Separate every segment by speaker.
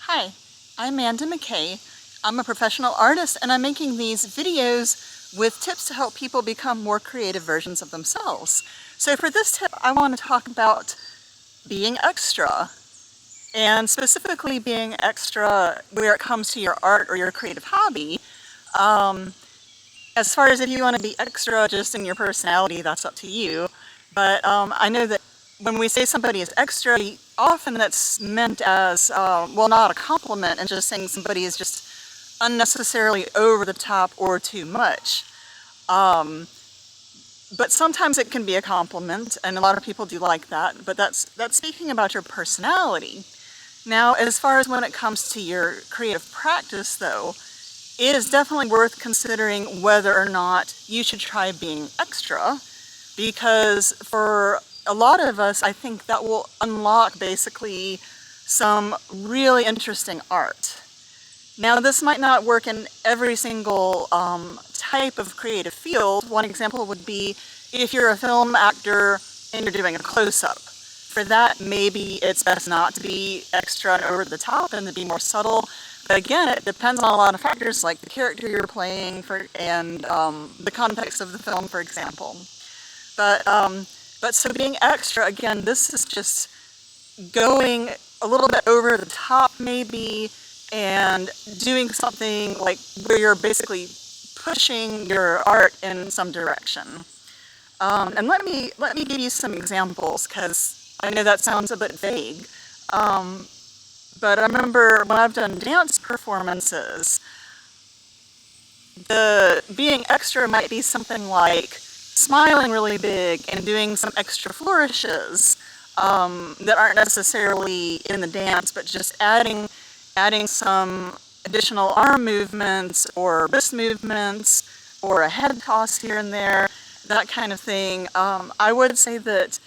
Speaker 1: Hi, I'm Amanda McKay. I'm a professional artist and I'm making these videos with tips to help people become more creative versions of themselves. So for this tip, I want to talk about being extra, and specifically being extra where it comes to your art or your creative hobby. Um, as far as if you want to be extra just in your personality, that's up to you. But I know that when we say somebody is extra, often that's meant as, well, not a compliment, and just saying somebody is just unnecessarily over the top or too much. Um, but sometimes it can be a compliment, and a lot of people do like that, but that's speaking about your personality. Now, as far as when it comes to your creative practice, though, it is definitely worth considering whether or not you should try being extra, because for a lot of us, I think that will unlock basically some really interesting art. Now, this might not work in every single type of creative field. One example would be if you're a film actor and you're doing a close-up. For that, maybe it's best not to be extra and over the top and to be more subtle. But again, it depends on a lot of factors like the character you're playing and the context of the film, for example. But so being extra, again, this is just going a little bit over the top maybe, and doing something like where you're basically pushing your art in some direction. And let me give you some examples, because I know that sounds a bit vague. But I remember when I've done dance performances, the being extra might be something like smiling really big and doing some extra flourishes that aren't necessarily in the dance, but just adding some additional arm movements or wrist movements or a head toss here and there, that kind of thing. I would say that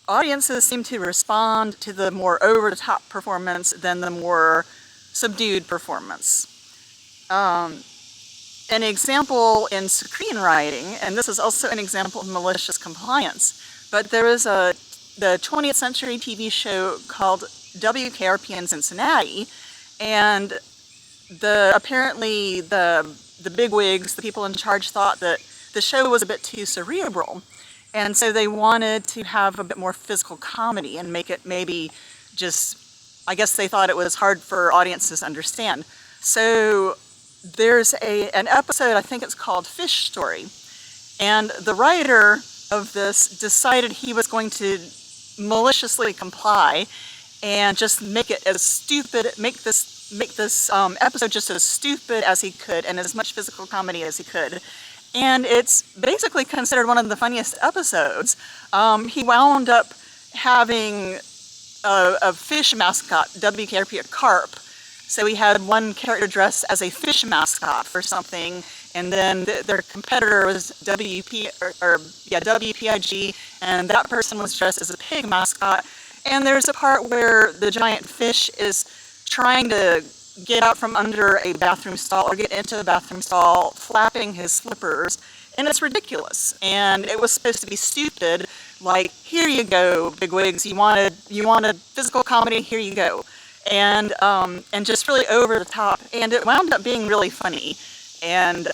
Speaker 1: audiences seem to respond to the more over-the-top performance than the more subdued performance. An example in screenwriting, and this is also an example of malicious compliance, but there is the 20th century TV show called WKRP in Cincinnati, and apparently the bigwigs, the people in charge, thought that the show was a bit too cerebral, and so they wanted to have a bit more physical comedy and make it maybe just, I guess they thought it was hard for audiences to understand. So there's an episode, I think it's called Fish Story, and the writer of this decided he was going to maliciously comply and just make it as stupid, make this episode just as stupid as he could and as much physical comedy as he could. And it's basically considered one of the funniest episodes. He wound up having a fish mascot, WKRP, a carp. So he had one character dressed as a fish mascot for something, and then their competitor was WPIG, and that person was dressed as a pig mascot. And there's a part where the giant fish is trying to get out from under a bathroom stall or get into the bathroom stall, flapping his flippers, and it's ridiculous. And it was supposed to be stupid, like, here you go, bigwigs, you wanted physical comedy, here you go. And just really over the top, and it wound up being really funny. And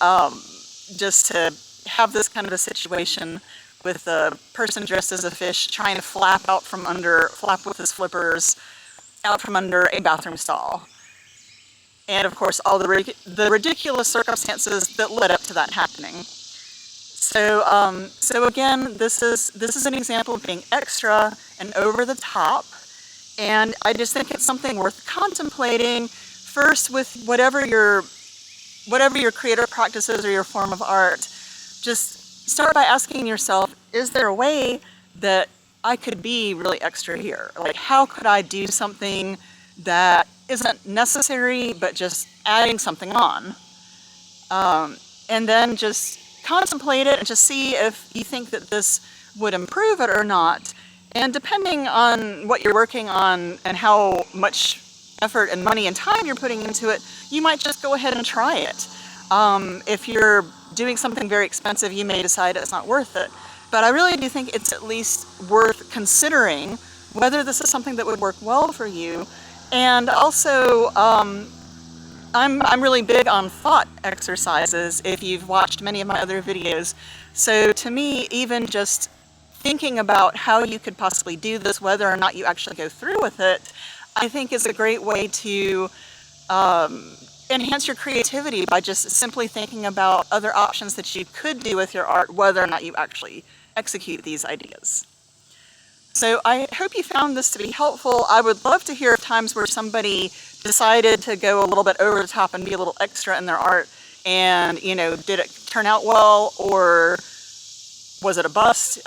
Speaker 1: just to have this kind of a situation with a person dressed as a fish trying to flap with his flippers out from under a bathroom stall. And of course, all the ridiculous circumstances that led up to that happening. So again, this is an example of being extra and over the top. And I just think it's something worth contemplating first with whatever your creative practices or your form of art. Just start by asking yourself, is there a way that I could be really extra here? Like, how could I do something that isn't necessary, but just adding something on? And then just contemplate it and just see if you think that this would improve it or not. And depending on what you're working on and how much effort and money and time you're putting into it, you might just go ahead and try it. If you're doing something very expensive, you may decide it's not worth it. But I really do think it's at least worth considering whether this is something that would work well for you, And also, I'm really big on thought exercises if you've watched many of my other videos. So to me, even just thinking about how you could possibly do this, whether or not you actually go through with it, I think is a great way to enhance your creativity by just simply thinking about other options that you could do with your art, whether or not you actually execute these ideas. So I hope you found this to be helpful. I would love to hear of times where somebody decided to go a little bit over the top and be a little extra in their art, and, you know, did it turn out well, or was it a bust?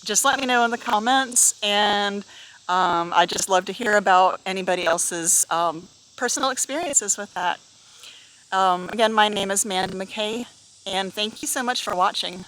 Speaker 1: Just let me know in the comments, and I just love to hear about anybody else's personal experiences with that. Again, my name is Mandy McKay, and thank you so much for watching.